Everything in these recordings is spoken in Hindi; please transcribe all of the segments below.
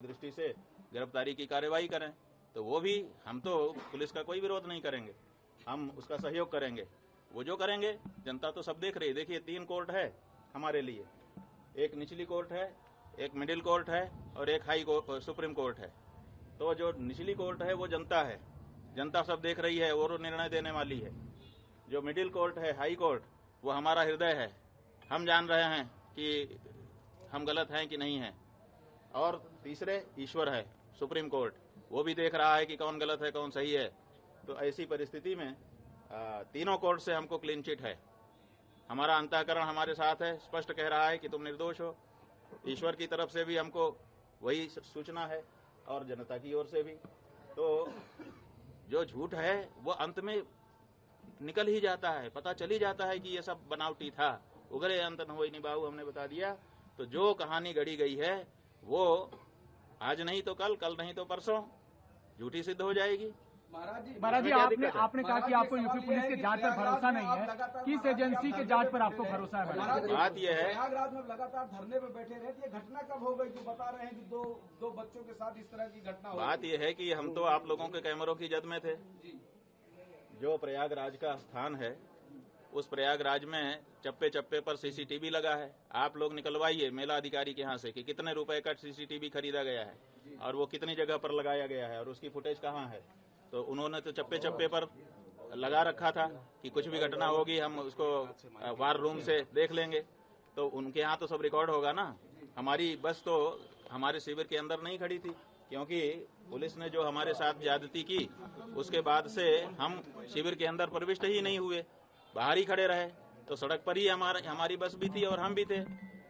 दृष्टि से गिरफ्तारी की कार्यवाही करें, तो वो भी हम तो पुलिस का कोई विरोध नहीं करेंगे, हम उसका सहयोग करेंगे। वो जो करेंगे जनता तो सब देख रही है। देखिए 3 कोर्ट है हमारे लिए, एक निचली कोर्ट है, एक मिडिल कोर्ट है और एक हाई कोर्ट सुप्रीम कोर्ट है। तो जो निचली कोर्ट है वो जनता है, जनता सब देख रही है और वो निर्णय देने वाली है। जो मिडिल कोर्ट है, हाई कोर्ट, वो हमारा हृदय है, हम जान रहे हैं कि हम गलत हैं कि नहीं हैं। और तीसरे ईश्वर है, सुप्रीम कोर्ट, वो भी देख रहा है कि कौन गलत है कौन सही है। तो ऐसी परिस्थिति में तीनों कोर्ट से हमको क्लीन चिट है। हमारा अंतःकरण हमारे साथ है, स्पष्ट कह रहा है कि तुम निर्दोष हो। ईश्वर की तरफ से भी हमको वही सूचना है और जनता की ओर से भी। तो जो झूठ है वो अंत में निकल ही जाता है, पता चल ही जाता है कि ये सब बनावटी था। उगरे अंत न होई निभाऊ, हमने बता दिया। तो जो कहानी गढ़ी गई है वो आज नहीं तो कल, कल नहीं तो परसों झूठी सिद्ध हो जाएगी। महाराज जी आपने कहा कि आपको यूपी पुलिस के जांच पर भरोसा नहीं है, किस एजेंसी के जांच पर आपको भरोसा है? बात यह है, प्रयागराज में लगातार धरने पर बैठे रहे, ये घटना कब हो गई जो बता रहे हैं कि दो बच्चों के साथ इस तरह की घटना हो? बात यह है कि हम तो आप लोगों के कैमरों की जद में थे। जो प्रयागराज का स्थान है उस प्रयागराज में चप्पे चप्पे पर सीसीटीवी लगा है। आप लोग निकलवाइए मेला अधिकारी के यहाँ से कि कितने रुपए का सीसीटीवी खरीदा गया है और वो कितनी जगह पर लगाया गया है और उसकी फुटेज कहाँ है। तो उन्होंने तो चप्पे चप्पे पर लगा रखा था कि कुछ भी घटना होगी हम उसको वार रूम से देख लेंगे। तो उनके यहाँ तो सब रिकॉर्ड होगा ना। हमारी बस तो हमारे शिविर के अंदर नहीं खड़ी थी, क्योंकि पुलिस ने जो हमारे साथ ज्यादती की उसके बाद से हम शिविर के अंदर प्रविष्ट ही नहीं हुए, बाहर ही खड़े रहे। तो सड़क पर ही हमारी बस भी थी और हम भी थे।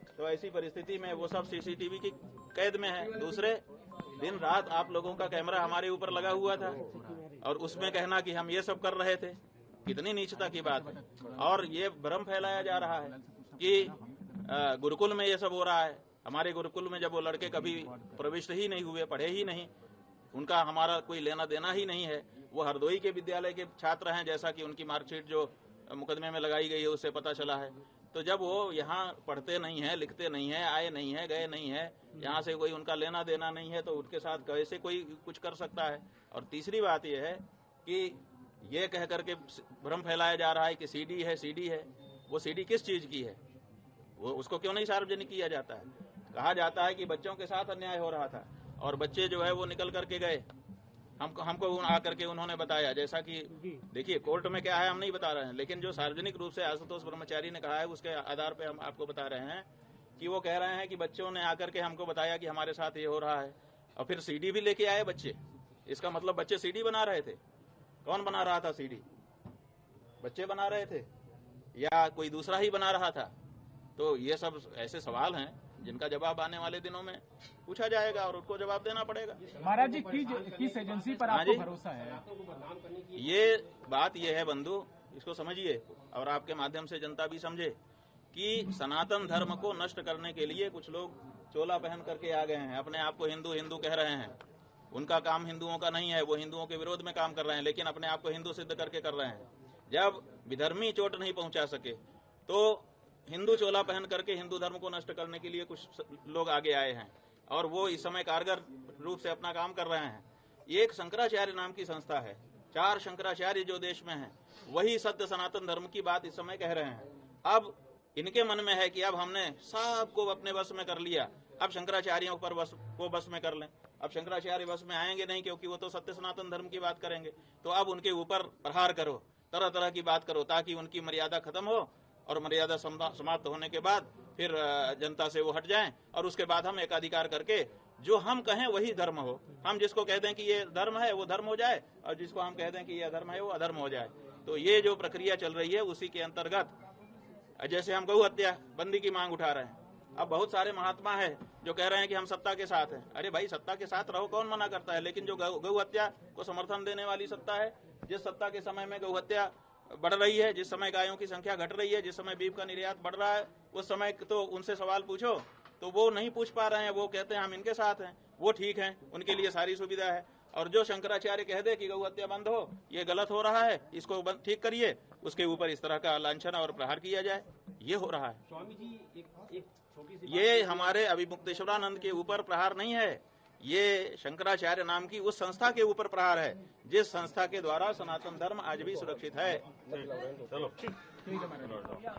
तो ऐसी परिस्थिति में वो सब सीसीटीवी की कैद में है। दूसरे दिन रात आप लोगों का कैमरा हमारे ऊपर लगा हुआ था और उसमें कहना कि हम ये सब कर रहे थे, कितनी नीचता की बात है। और ये भ्रम फैलाया जा रहा है कि गुरुकुल में ये सब हो रहा है। हमारे गुरुकुल में जब वो लड़के कभी प्रविष्ट ही नहीं हुए, पढ़े ही नहीं, उनका हमारा कोई लेना देना ही नहीं है। वो हरदोई के विद्यालय के छात्र हैं, जैसा कि उनकी मार्कशीट जो मुकदमे में लगाई गई है उससे पता चला है। तो जब वो यहाँ पढ़ते नहीं है, लिखते नहीं है, आए नहीं है, गए नहीं है, यहाँ से कोई उनका लेना देना नहीं है, तो उनके साथ कैसे कोई कुछ कर सकता है। और तीसरी बात यह है कि ये कह करके भ्रम फैलाया जा रहा है कि सीडी है, सीडी है। वो सीडी किस चीज की है, वो उसको क्यों नहीं सार्वजनिक किया जाता है? कहा जाता है कि बच्चों के साथ अन्याय हो रहा था और बच्चे जो है वो निकल करके गए, हमको आकर के उन्होंने बताया। जैसा कि देखिए कोर्ट में क्या है हम नहीं बता रहे हैं, लेकिन जो सार्वजनिक रूप से आशुतोष ब्रह्मचारी ने कहा है उसके आधार पे हम आपको बता रहे हैं कि वो कह रहे हैं कि बच्चों ने आकर के हमको बताया कि हमारे साथ ये हो रहा है और फिर सीडी भी लेके आए बच्चे। इसका मतलब बच्चे सीडी बना रहे थे। कौन बना रहा था सीडी? बच्चे बना रहे थे या कोई दूसरा ही बना रहा था? तो ये सब ऐसे सवाल हैं जिनका जवाब आने वाले दिनों में पूछा जाएगा और उनको जवाब देना पड़ेगा। महाराज जी किस एजेंसी पर आपको भरोसा है? ये बात ये है बंधु, इसको समझिए और आपके माध्यम से जनता भी समझे कि सनातन धर्म को नष्ट करने के लिए कुछ लोग चोला पहन करके आ गए हैं, अपने आप को हिंदू हिंदू कह रहे हैं। उनका काम हिंदुओं का नहीं है, वो हिंदुओं के विरोध में काम कर रहे हैं, लेकिन अपने आप को हिंदू सिद्ध करके कर रहे हैं। जब विधर्मी चोट नहीं पहुंचा सके तो हिंदू चोला पहन करके हिंदू धर्म को नष्ट करने के लिए कुछ लोग आगे आए हैं और वो इस समय कारगर रूप से अपना काम कर रहे हैं। एक शंकराचार्य नाम की संस्था है, 4 शंकराचार्य जो देश में हैं, वही सत्य सनातन धर्म की बात इस समय कह रहे हैं। अब इनके मन में है कि अब हमने सबको अपने वश में कर लिया, अब शंकराचार्यों पर बस में कर लें। अब शंकराचार्य बस में आएंगे नहीं, क्योंकि वो तो सत्य सनातन धर्म की बात करेंगे। तो अब उनके ऊपर प्रहार करो, तरह तरह की बात करो, ताकि उनकी मर्यादा खत्म हो और मर्यादा समाप्त होने के बाद फिर जनता से वो हट जाएं और उसके बाद हम एकाधिकार करके जो हम कहें वही धर्म हो। हम जिसको कह दें कि ये धर्म है वो धर्म हो जाए और जिसको हम कह दें कि ये अधर्म है वो अधर्म हो जाए। तो ये जो प्रक्रिया चल रही है उसी के अंतर्गत जैसे हम गौ हत्या बंदी की मांग उठा रहे हैं। अब बहुत सारे महात्मा है जो कह रहे हैं कि हम सत्ता के साथ हैं। अरे भाई, सत्ता के साथ रहो, कौन मना करता है, लेकिन जो गौ हत्या को समर्थन देने वाली सत्ता है, जिस सत्ता के समय में गौ हत्या बढ़ रही है, जिस समय गायों की संख्या घट रही है, जिस समय बीफ का निर्यात बढ़ रहा है, उस समय तो उनसे सवाल पूछो तो वो नहीं पूछ पा रहे हैं। वो कहते हैं हम इनके साथ हैं, वो ठीक हैं, उनके लिए सारी सुविधा है। और जो शंकराचार्य कह दे कि गौ हत्या बंद हो, ये गलत हो रहा है, इसको ठीक करिए, उसके ऊपर इस तरह का लांछन और प्रहार किया जाए, ये हो रहा है। स्वामी जी, एक छोटी सी ये हमारे अभिमुक्तेश्वरानंद के ऊपर प्रहार नहीं है, ये शंकराचार्य नाम की उस संस्था के ऊपर प्रहार है जिस संस्था के द्वारा सनातन धर्म आज भी सुरक्षित है। ठीक है मैडम।